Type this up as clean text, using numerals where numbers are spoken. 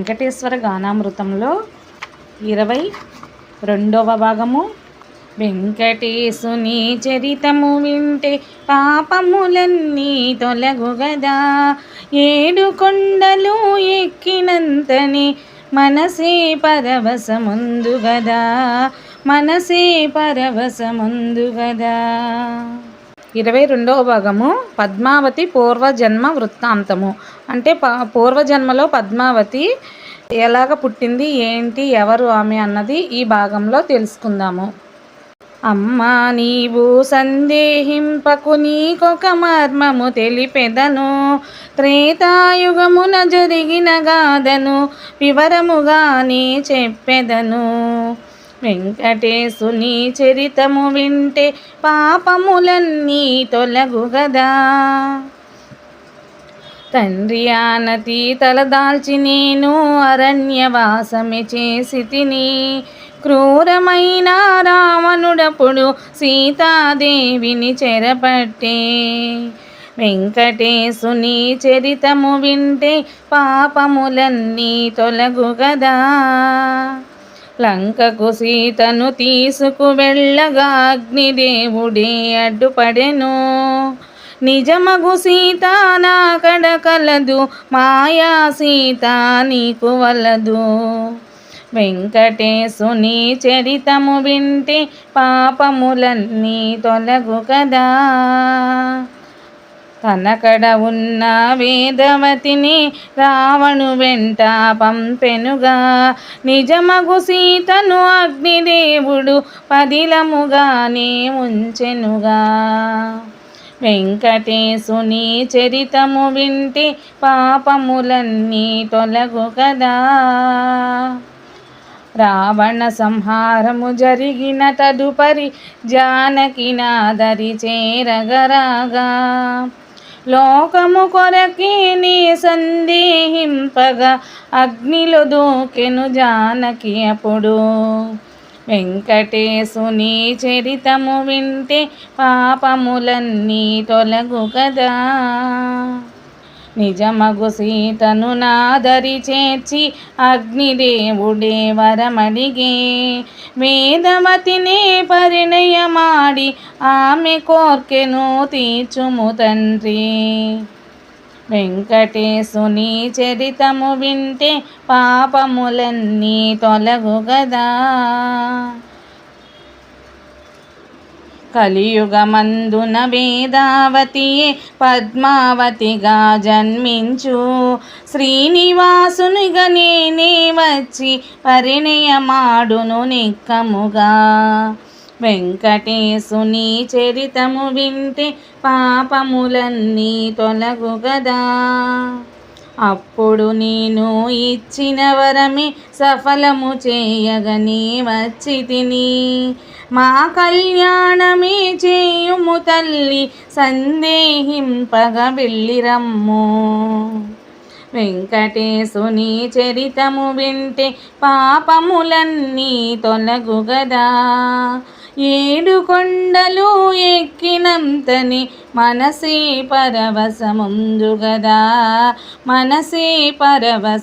వెంకటేశ్వర గానామృతంలో 22వ భాగము. వెంకటేశుని చరితము వింటే పాపములన్నీ తొలగుగదా, ఏడు కొండలు ఎక్కినంతనే మనసే పరవశముందుగదా, మనసే పరవశముందుగదా. 22వ భాగము పద్మావతి పూర్వజన్మ వృత్తాంతము. అంటే పూర్వజన్మలో పద్మావతి ఎలాగ పుట్టింది, ఏంటి, ఎవరు ఆమె అన్నది ఈ భాగంలో తెలుసుకుందాము. అమ్మా నీవు సందేహింపకు, నీకొక మర్మము తెలిపెదను. త్రేతాయుగమున జరిగిన గాథను వివరముగానే చెప్పెదను. వెంకటేశుని చరితము వింటే పాపములన్నీ తొలగుగదా. తండ్రి ఆనతి తలదాల్చి నేను అరణ్యవాసమే చేసి తిని. క్రూరమైన రావణుడప్పుడు సీతాదేవిని చెరపట్టే. వెంకటేశుని చరితము వింటే పాపములన్నీ తొలగుగదా. లంకకు సీతను తీసుకు వెళ్ళగా అగ్నిదేవుడే అడ్డుపడెను. నిజమగు సీత నా కడ కలదు, మాయా సీత నీకు వలదు. వెంకటేశుని చరితము వింటే పాపములన్నీ తొలగుగదా. తనకడ ఉన్న వేదవతిని రావణు వెంట పంపెనుగా. నిజమగు సీతను అగ్నిదేవుడు పదిలముగానే ఉంచెనుగా. వెంకటేశుని చరితము వింటే పాపములన్నీ తొలగుగదా. రావణ సంహారము జరిగిన తదుపరి జానకి నాదరి చేరగరాగా. లోకము కొరకే నీ సందేహింపగా అగ్నిలో దూకెను జానకి అప్పుడు. వెంకటేశుని చరితము వింటే పాపములన్నీ తొలగుగదా. నిజమగు సీతను నాదరి చేర్చి అగ్నిదేవుడే వరమడిగే. వేదవతినే పరిణయమాడి ఆమె కోర్కెను తీర్చుము తండ్రి. వెంకటేశుని చరితము వింటే పాపములన్నీ తొలగుగదా. కలియుగమందున వేదావతియే పద్మావతిగా జన్మించు. శ్రీనివాసునిగా నేనే వచ్చి పరిణయమాడును నిక్కముగా. వెంకటేశుని చరితము వింటే పాపములన్నీ తొలగుగదా. అప్పుడు నేను ఇచ్చిన వరమే సఫలము చేయగని వచ్చి తిని. మా కళ్యాణమే చేయుము తల్లి, సందేహింపగ వెళ్ళిరమ్ము. వెంకటేశుని చరితము వింటే పాపములన్నీ తొలగుగదా. ఏడు కొండలు ఎక్కినంతని మనసే పరవశముందుగదా, మనసే పరవశ